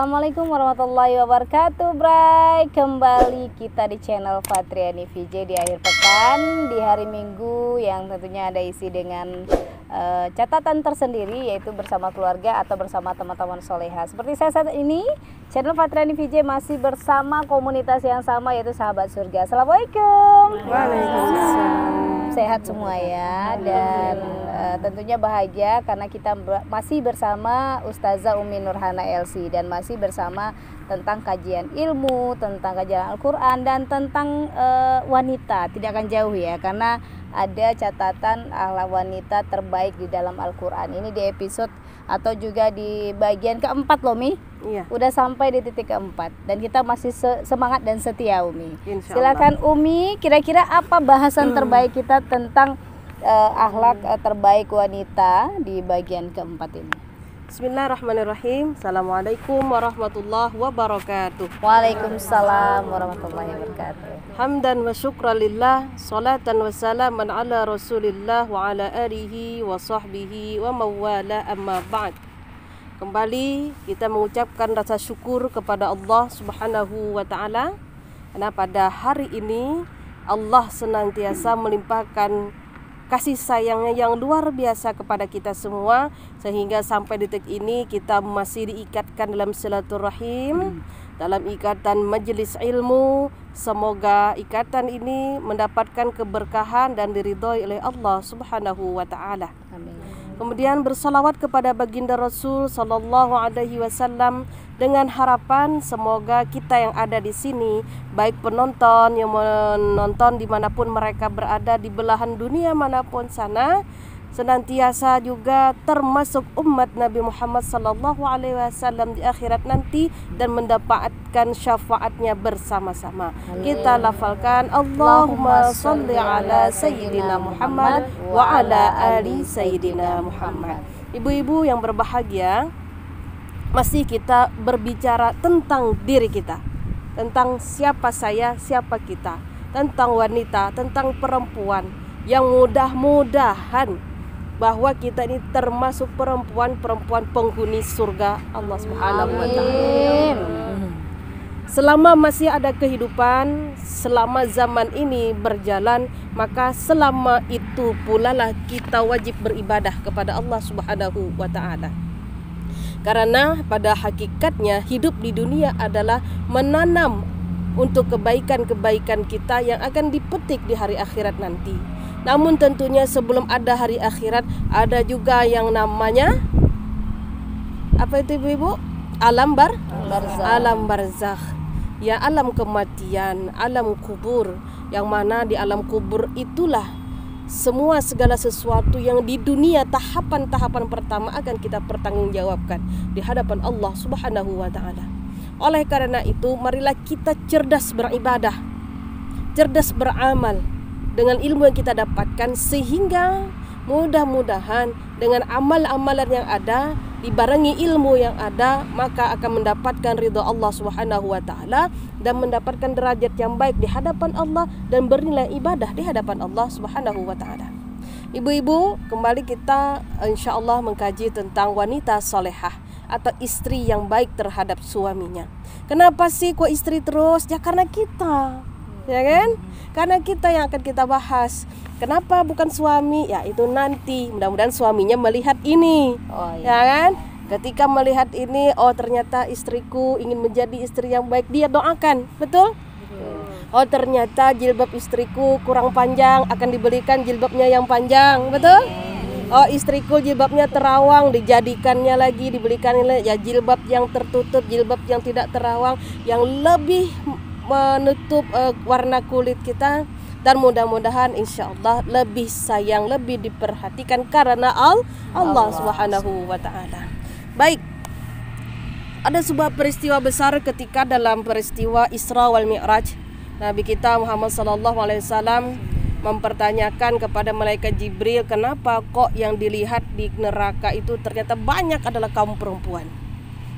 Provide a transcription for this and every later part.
Assalamualaikum warahmatullahi wabarakatuh, Bray. Kembali kita di channel Fatriani VJ di akhir pekan, di hari Minggu yang tentunya ada isi dengan catatan tersendiri, yaitu bersama keluarga atau bersama teman-teman soleha. Seperti saya saat ini, channel Fatriani VJ masih bersama komunitas yang sama, yaitu Sahabat Surga. Assalamualaikum. Waalaikumsalam. Sehat semua ya, dan tentunya bahagia karena kita masih bersama Ustazah Umi Nurhana LC dan masih bersama tentang kajian ilmu, tentang kajian Al-Quran dan tentang wanita. Tidak akan jauh ya, karena ada catatan akhlak wanita terbaik di dalam Al-Quran. Ini di episode atau juga di bagian keempat loh Mi. Iya. Udah sampai di titik keempat dan kita masih semangat dan setia Umi. Insyaallah. Silakan Umi, kira-kira apa bahasan terbaik kita tentang akhlak terbaik wanita di bagian keempat ini? Bismillahirrahmanirrahim. Assalamualaikum warahmatullahi wabarakatuh. Waalaikumsalam warahmatullahi wabarakatuh. Hamdan wa syukranillah, salatan wa salaman ala rasulillah wa ala alihi wa sahbihi wa mawala, amma ba'd. Kembali kita mengucapkan rasa syukur kepada Allah Subhanahu wa ta'ala, karena pada hari ini Allah senantiasa melimpahkan kasih sayangnya yang luar biasa kepada kita semua, sehingga sampai detik ini kita masih diikatkan dalam silaturahim, dalam ikatan majelis ilmu. Semoga ikatan ini mendapatkan keberkahan dan diridhoi oleh Allah Subhanahu wa ta'ala. Amin. Kemudian bersalawat kepada baginda Rasul Sallallahu Alaihi Wasallam dengan harapan semoga kita yang ada di sini, baik penonton yang menonton dimanapun mereka berada di belahan dunia manapun sana, senantiasa juga termasuk umat Nabi Muhammad Sallallahu Alaihi Wasallam di akhirat nanti dan mendapatkan syafaatnya bersama-sama. Kita lafalkan Allahumma salli ala Sayyidina Muhammad wa ala ali Sayyidina Muhammad. Ibu-ibu yang berbahagia, masih kita berbicara tentang diri kita, tentang siapa saya, siapa kita, tentang wanita, tentang perempuan, yang mudah-mudahan bahwa kita ini termasuk perempuan-perempuan penghuni surga Allah Subhanahu wa ta'ala. Selama masih ada kehidupan, selama zaman ini berjalan, maka selama itu pula lah kita wajib beribadah kepada Allah Subhanahu wa ta'ala. Karena pada hakikatnya hidup di dunia adalah menanam untuk kebaikan-kebaikan kita yang akan dipetik di hari akhirat nanti. Namun tentunya sebelum ada hari akhirat, ada juga yang namanya apa itu ibu-ibu? Alam barzakh. Ya, alam kematian, alam kubur, yang mana di alam kubur itulah semua segala sesuatu yang di dunia tahapan-tahapan pertama akan kita pertanggungjawabkan di hadapan Allah Subhanahu wa ta'ala. Oleh karena itu, marilah kita cerdas beribadah, cerdas beramal dengan ilmu yang kita dapatkan, sehingga mudah-mudahan dengan amal-amalan yang ada dibarengi ilmu yang ada, maka akan mendapatkan ridha Allah Subhanahu wa ta'ala dan mendapatkan derajat yang baik di hadapan Allah dan bernilai ibadah di hadapan Allah Subhanahu wa ta'ala. Ibu-ibu, kembali kita insyaallah mengkaji tentang wanita solehah atau istri yang baik terhadap suaminya. Kenapa sih kok istri terus? Ya karena kita, ya kan? Karena kita yang akan kita bahas. Kenapa bukan suami? Ya itu nanti mudah-mudahan suaminya melihat ini, ya kan? Ketika melihat ini, oh ternyata istriku ingin menjadi istri yang baik, dia doakan, betul? Oh ternyata jilbab istriku kurang panjang, akan dibelikan jilbabnya yang panjang, betul? Oh istriku jilbabnya terawang, dijadikannya lagi, dibelikan ya jilbab yang tertutup, jilbab yang tidak terawang, yang lebih menutup warna kulit kita, dan mudah-mudahan insyaallah lebih sayang, lebih diperhatikan karena Allah Subhanahu wa ta'ala. Baik, ada sebuah peristiwa besar ketika dalam peristiwa Isra wal Mi'raj, Nabi kita Muhammad sallallahu alaihi wasallam mempertanyakan kepada malaikat Jibril, kenapa kok yang dilihat di neraka itu ternyata banyak adalah kaum perempuan.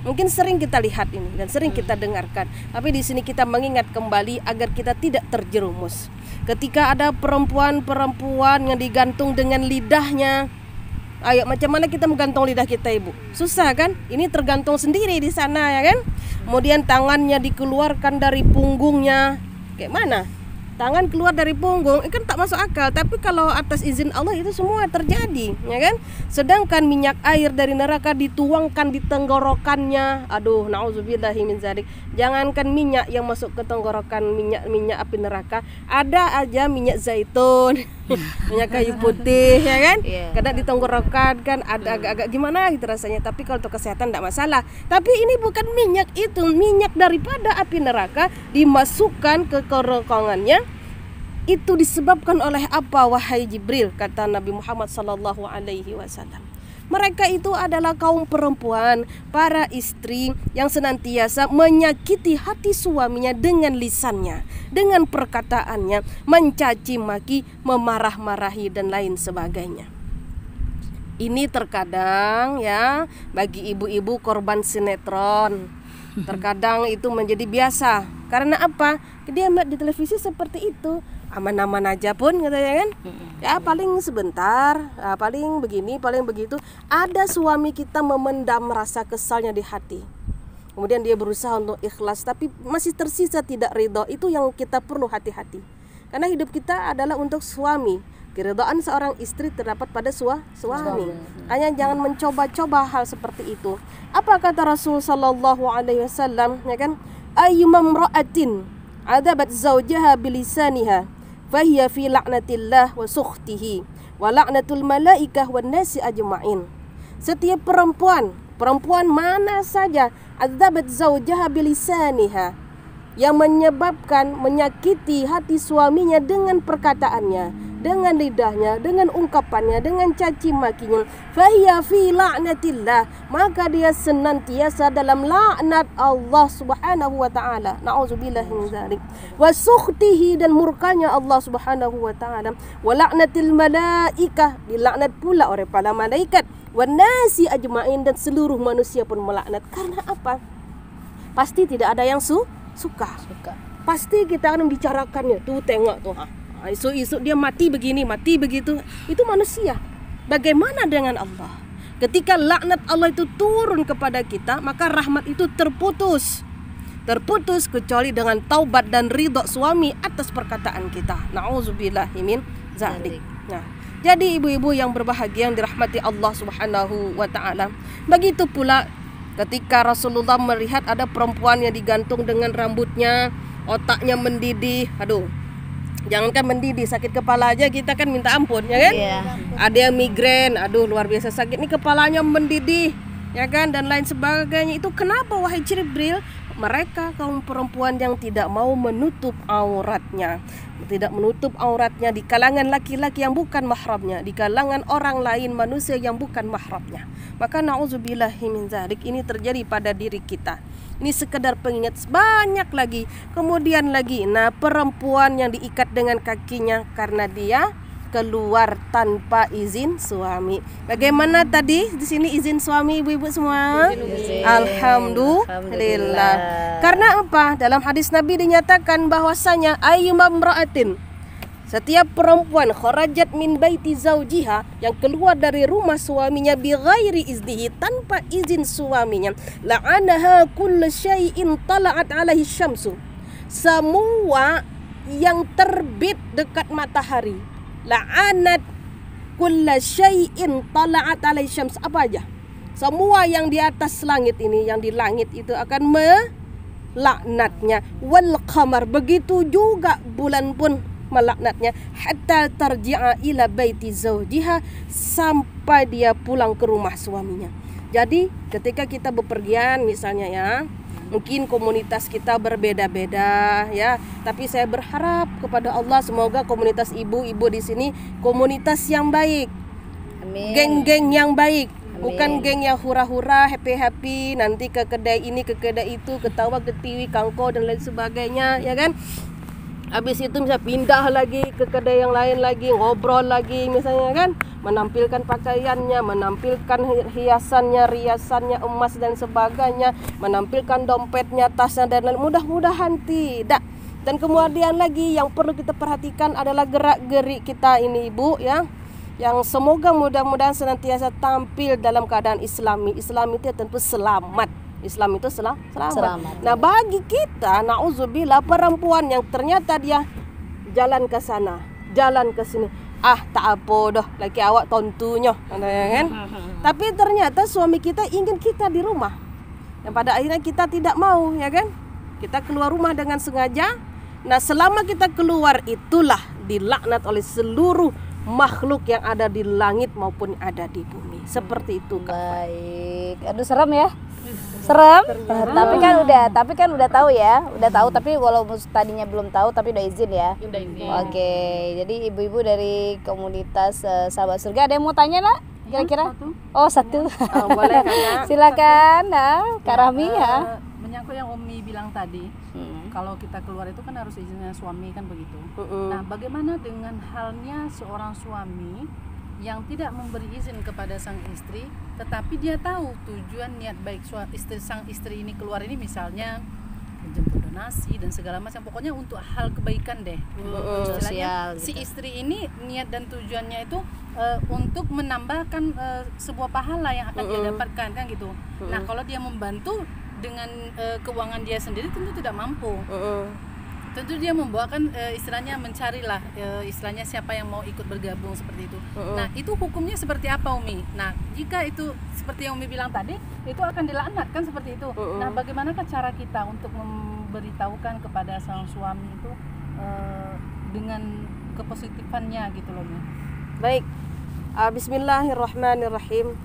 Mungkin sering kita lihat ini dan sering kita dengarkan, tapi di sini kita mengingat kembali agar kita tidak terjerumus. Ketika ada perempuan-perempuan yang digantung dengan lidahnya, Ayo, macam mana kita menggantung lidah kita, Ibu? Susah kan? Ini tergantung sendiri di sana, ya kan? Kemudian tangannya dikeluarkan dari punggungnya. Kayak mana? Tangan keluar dari punggung, kan tak masuk akal. Tapi kalau atas izin Allah itu semua terjadi, ya kan? Sedangkan minyak air dari neraka dituangkan di tenggorokannya. Aduh, nauzubillahi min dzalik. Jangankan minyak yang masuk ke tenggorokan, minyak api neraka, ada aja minyak zaitun, minyak kayu putih, ya kan? Kadang di tenggorokan kan ada agak-agak gimana gitu rasanya. Tapi kalau untuk kesehatan tidak masalah. Tapi ini bukan minyak itu, minyak daripada api neraka dimasukkan ke kerongkongannya. Itu disebabkan oleh apa, wahai Jibril? Kata Nabi Muhammad sallallahu alaihi wasallam. Mereka itu adalah kaum perempuan, para istri yang senantiasa menyakiti hati suaminya dengan lisannya, dengan perkataannya, mencaci maki, memarah-marahi dan lain sebagainya. Ini terkadang ya bagi ibu-ibu korban sinetron, terkadang itu menjadi biasa. Karena apa? Dia melihat di televisi seperti itu, aman-aman aja pun katanya kan. Ya paling sebentar, paling begini, paling begitu. Ada suami kita memendam rasa kesalnya di hati, kemudian dia berusaha untuk ikhlas, tapi masih tersisa tidak ridho. Itu yang kita perlu hati-hati. Karena hidup kita adalah untuk suami. Keridhaan seorang istri terdapat pada suami. Hanya jangan mencoba-coba hal seperti itu. Apa kata Rasul sallallahu alaihi wasallam, ya kan? Ayyuma imra'atin adabat zawjaha bilisaniha fahiya fi la'natillah wa sukhtihi wa la'natul malaikah wan nasi ajma'in. Setiap perempuan mana saja adabat zawjaha bilisaniha, yang menyebabkan menyakiti hati suaminya dengan perkataannya, dengan lidahnya, dengan ungkapannya, dengan caci makinya, fahiya fi la'natillah, maka dia senantiasa dalam laknat Allah Subhanahu wa taala. Nauzubillahi min dzalik. Wa sukhtihi, dan murkanya Allah Subhanahu wa taala. Wa la'natil malaikah, dilaknat pula oleh para malaikat. Wan nasi ajma'in, dan seluruh manusia pun melaknat. Karena apa? Pasti tidak ada yang suka. Pasti kita akan membicarakannya. Tuh tengok tuh. Isu-isu dia mati begini, mati begitu. Itu manusia. Bagaimana dengan Allah? Ketika laknat Allah itu turun kepada kita, maka rahmat itu terputus. Terputus kecuali dengan taubat dan ridha suami atas perkataan kita. Nauzubillahi min dzalik. Nah, jadi ibu-ibu yang berbahagia yang dirahmati Allah Subhanahu wa taala. Begitu pula ketika Rasulullah melihat ada perempuan yang digantung dengan rambutnya, otaknya mendidih. Aduh, jangankan mendidih, sakit kepala aja kita kan minta ampun, ya kan? Ada yang migrain, aduh luar biasa sakit, ini kepalanya mendidih, ya kan? Dan lain sebagainya. Itu kenapa, wahai Jibril? Mereka kaum perempuan yang tidak mau menutup auratnya, tidak menutup auratnya di kalangan laki-laki yang bukan mahramnya, di kalangan orang lain, manusia yang bukan mahramnya. Maka nauzubillahi min dzalik, ini terjadi pada diri kita. Ini sekedar pengingat, banyak lagi. Kemudian lagi, nah perempuan yang diikat dengan kakinya karena dia keluar tanpa izin suami. Bagaimana tadi di sini izin suami, ibu-ibu semua? Alhamdulillah. Karena apa? Dalam hadis Nabi dinyatakan bahwasanya ayyuma imra'atin, setiap perempuan kharajat min baiti zaujiha, yang keluar dari rumah suaminya bi ghairi iznihi, tanpa izin suaminya, la'anaha kullu syai'in tala'at 'alaihi syamsu, semua yang terbit dekat matahari. La'anat kullu syai'in tala'at 'alaihi syams, apa aja? Semua yang di atas langit ini, yang di langit itu akan melaknatnya. Wal qamar, begitu juga bulan pun melaknatnya, hatta tarji'a ila baiti zawjiha, sampai dia pulang ke rumah suaminya. Jadi ketika kita bepergian misalnya ya, mungkin komunitas kita berbeda-beda ya, tapi saya berharap kepada Allah semoga komunitas ibu-ibu di sini komunitas yang baik. Amin. Geng-geng yang baik. Amin. Bukan geng yang hura-hura, happy-happy, nanti ke kedai ini, ke kedai itu, ketawa, ketiwi, kangko dan lain sebagainya, ya kan? Habis itu bisa pindah lagi ke kedai yang lain lagi, ngobrol lagi misalnya kan, menampilkan pakaiannya, menampilkan hiasannya, riasannya, emas dan sebagainya, menampilkan dompetnya, tasnya dan lain. Mudah-mudahan tidak. Dan kemudian lagi yang perlu kita perhatikan adalah gerak-gerik kita ini, ibu ya. yang semoga mudah-mudahan senantiasa tampil dalam keadaan Islami. Islam itu tentu selamat. Islam itu selamat. Nah, bagi kita nauzubillah perempuan yang ternyata dia jalan ke sana, jalan ke sini, tak apa dah, laki awak tontunya, kan? Tapi ternyata suami kita ingin kita di rumah. Dan pada akhirnya kita tidak mau, ya kan? Kita keluar rumah dengan sengaja. Nah, selama kita keluar itulah dilaknat oleh seluruh makhluk yang ada di langit maupun ada di bumi. Seperti itu, Kak. Baik. Aduh, serem ya. Serem. Tapi kan udah tahu ya. Udah tahu, tapi walaupun tadinya belum tahu tapi udah izin ya. Udah izin. Oke. Jadi ibu-ibu dari komunitas Sahabat Surga ada yang mau tanya, nak? Kira-kira? Satu. Boleh, Kak. Silakan, Kak Rahmi ya. Menyangkut yang Umi bilang tadi, kalau kita keluar itu kan harus izinnya suami kan begitu. Nah, bagaimana dengan halnya seorang suami yang tidak memberi izin kepada sang istri, tetapi dia tahu tujuan niat baik sang istri ini keluar ini misalnya menjemput donasi dan segala macam, pokoknya untuk hal kebaikan deh. Sosial. Si istri ini niat dan tujuannya itu untuk menambahkan sebuah pahala yang akan dia dapatkan kan gitu. Nah, kalau dia membantu dengan keuangan dia sendiri tentu tidak mampu. Tentu dia membawakan istilahnya mencarilah istilahnya siapa yang mau ikut bergabung seperti itu. Nah, itu hukumnya seperti apa, Umi? Nah, jika itu seperti yang Umi bilang tadi, itu akan dilaknat kan seperti itu. Nah, bagaimanakah cara kita untuk memberitahukan kepada sang suami itu dengan kepositifannya gitu loh, Umi? Baik. Bismillahirrahmanirrahim.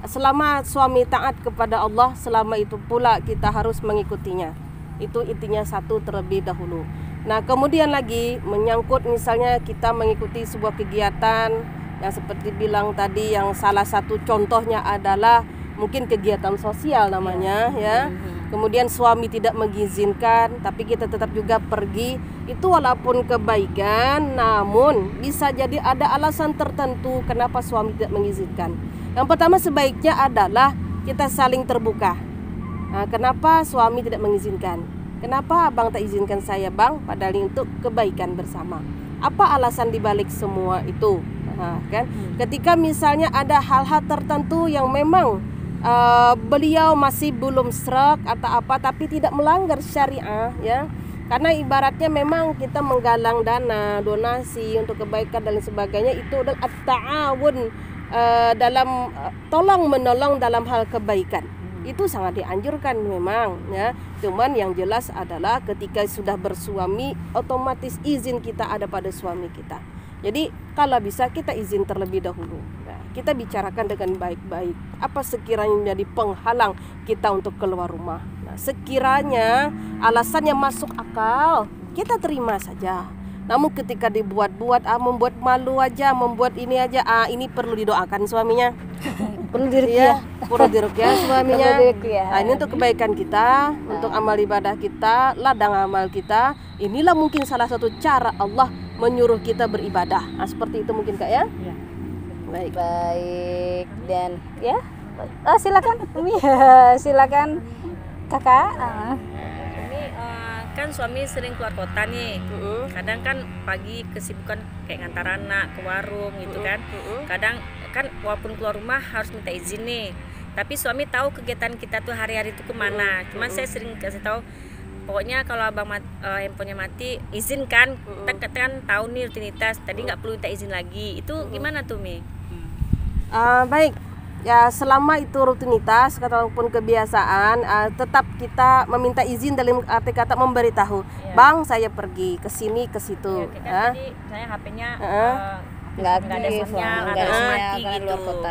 Selama suami taat kepada Allah, selama itu pula kita harus mengikutinya. Itu intinya satu terlebih dahulu. Nah, kemudian lagi menyangkut misalnya kita mengikuti sebuah kegiatan yang seperti bilang tadi, yang salah satu contohnya adalah mungkin kegiatan sosial namanya ya. Kemudian suami tidak mengizinkan tapi kita tetap juga pergi, itu walaupun kebaikan namun bisa jadi ada alasan tertentu kenapa suami tidak mengizinkan. Yang pertama sebaiknya adalah kita saling terbuka. Nah, kenapa suami tidak mengizinkan? Kenapa abang tak izinkan saya, bang? Padahal ini untuk kebaikan bersama. Apa alasan dibalik semua itu? Nah, kan? Ketika misalnya ada hal-hal tertentu yang memang beliau masih belum serak atau apa, tapi tidak melanggar syariah, ya. Karena ibaratnya memang kita menggalang dana, donasi untuk kebaikan dan sebagainya, itu adalah at-ta'awun dalam tolong menolong dalam hal kebaikan. Itu sangat dianjurkan memang ya. Cuman yang jelas adalah ketika sudah bersuami, otomatis izin kita ada pada suami kita. Jadi kalau bisa kita izin terlebih dahulu. Nah, kita bicarakan dengan baik-baik. Apa sekiranya menjadi penghalang kita untuk keluar rumah. Nah, sekiranya alasannya masuk akal, kita terima saja. Namun ketika dibuat-buat, membuat malu aja, membuat ini aja, ini perlu didoakan suaminya. Perlu diruqyah. Perlu diruqyah suaminya. Perlu diruqyah. Nah, ini untuk kebaikan kita, untuk amal ibadah kita, ladang amal kita. Inilah mungkin salah satu cara Allah menyuruh kita beribadah. Nah, seperti itu mungkin Kak ya? Iya. Baik. Dan ya, silakan Umi. Silakan Kakak. Kan suami sering keluar kota nih. Kadang kan pagi kesibukan kayak ngantar anak ke warung gitu kan. Kadang kan walaupun keluar rumah harus minta izin nih. Tapi suami tahu kegiatan kita tuh hari-hari itu kemana. Cuman saya sering kasih tahu, pokoknya kalau abang handphonenya mati, izin kan. Kita kan tahu nih rutinitas. Tadi nggak perlu minta izin lagi. Itu gimana tuh, Mi? Baik. Ya, selama itu rutinitas ataupun kebiasaan, tetap kita meminta izin dalam arti kata memberitahu, bang saya pergi ke sini ke situ. Kan tadi saya HP-nya nggak ada aktif, sinyal, nggak harus ada sinyal mati karena gitu. luar kota.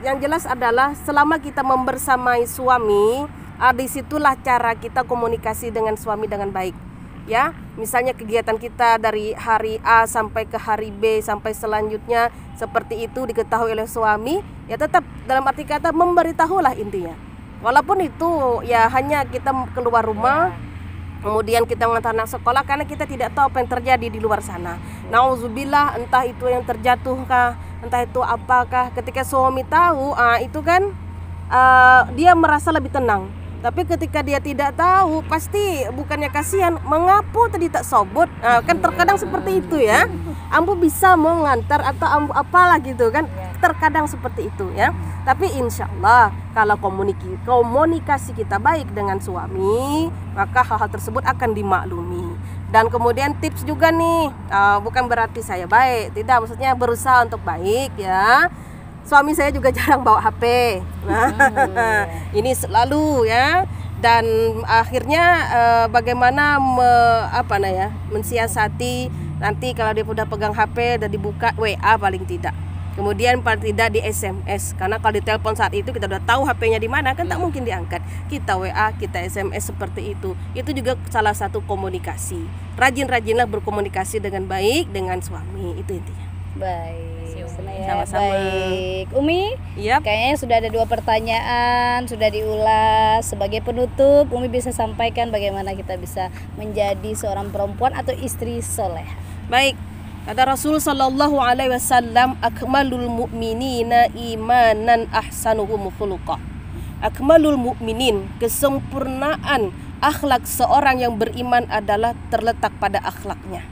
Yang jelas adalah selama kita membersamai suami, disitulah cara kita komunikasi dengan suami dengan baik. Ya, misalnya kegiatan kita dari hari A sampai ke hari B sampai selanjutnya seperti itu diketahui oleh suami, ya tetap dalam arti kata memberitahulah intinya. Walaupun itu ya hanya kita keluar rumah, kemudian kita mengantar anak sekolah, karena kita tidak tahu apa yang terjadi di luar sana. Nauzubillah, entah itu yang terjatuhkah, entah itu apakah. Ketika suami tahu, itu kan dia merasa lebih tenang. Tapi ketika dia tidak tahu, pasti bukannya kasihan, mengapu tadi tak sobot. Kan terkadang seperti itu ya. Ambu bisa mau ngantar atau ambu apalah gitu kan. Terkadang seperti itu ya. Tapi insya Allah kalau komunikasi kita baik dengan suami, maka hal-hal tersebut akan dimaklumi. Dan kemudian tips juga nih, bukan berarti saya baik, tidak, maksudnya berusaha untuk baik ya. Suami saya juga jarang bawa HP. Nah, ini selalu ya. Dan akhirnya bagaimana mensiasati nanti kalau dia udah pegang HP dan dibuka WA paling tidak. Kemudian paling tidak di SMS, karena kalau di telepon saat itu kita udah tahu HP-nya di mana kan tak mungkin diangkat. Kita WA, kita SMS seperti itu. Itu juga salah satu komunikasi. Rajin-rajinlah berkomunikasi dengan baik dengan suami, itu intinya. Baik. Sama-sama. Baik. Umi, Yap. kayaknya sudah ada 2 pertanyaan, sudah diulas. Sebagai penutup, Umi bisa sampaikan bagaimana kita bisa menjadi seorang perempuan atau istri soleh. Baik. Kata Rasul sallallahu alaihi wasallam, akmalul mu'minina imanan ahsanuhum khuluqa. Akmalul mu'minin, kesempurnaan akhlak seorang yang beriman adalah terletak pada akhlaknya.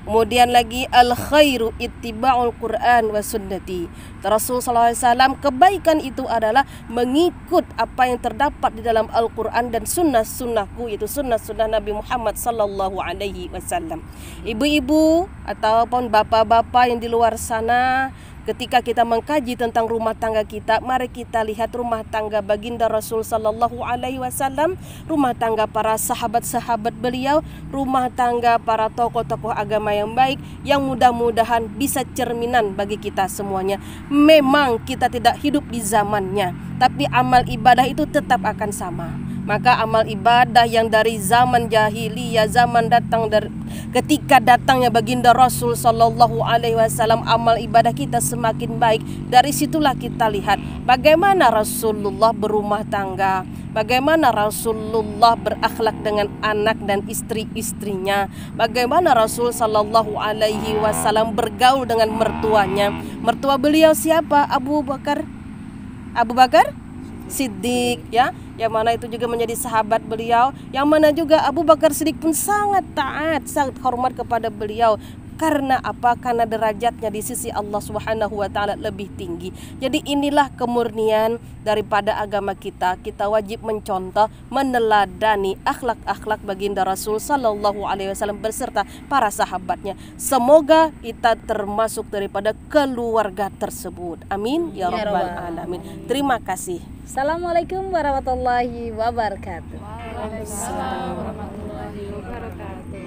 Kemudian lagi al khairu ittiba'ul Quran wa sunnati. Rasul sallallahu alaihi wasallam, kebaikan itu adalah mengikut apa yang terdapat di dalam Al-Qur'an dan sunnah-sunnahku, yaitu sunnah-sunnah Nabi Muhammad sallallahu alaihi wasallam. Ibu-ibu ataupun bapak-bapak yang di luar sana, ketika kita mengkaji tentang rumah tangga kita, mari kita lihat rumah tangga baginda Rasul sallallahu alaihi wasallam, rumah tangga para sahabat-sahabat beliau, rumah tangga para tokoh-tokoh agama yang baik, yang mudah-mudahan bisa cerminan bagi kita semuanya. Memang kita tidak hidup di zamannya, tapi amal ibadah itu tetap akan sama. Maka amal ibadah yang dari zaman jahiliyah, zaman datang dari ketika datangnya baginda Rasul sallallahu alaihi wasallam, amal ibadah kita semakin baik. Dari situlah kita lihat bagaimana Rasulullah berumah tangga, bagaimana Rasulullah berakhlak dengan anak dan istri-istrinya, bagaimana Rasul sallallahu alaihi wasallam bergaul dengan mertuanya. Mertua beliau siapa? Abu Bakar Siddiq ya, yang mana itu juga menjadi sahabat beliau, yang mana juga Abu Bakar Siddiq pun sangat taat, sangat hormat kepada beliau. Karena apa? Karena derajatnya di sisi Allah Subhanahu wa taala lebih tinggi. Jadi inilah kemurnian daripada agama kita. Kita wajib mencontoh, meneladani akhlak-akhlak baginda Rasul sallallahu alaihi wasallam beserta para sahabatnya. Semoga kita termasuk daripada keluarga tersebut. Amin ya rabbal alamin. Terima kasih. Assalamualaikum warahmatullahi wabarakatuh. Waalaikumsalam warahmatullahi wabarakatuh.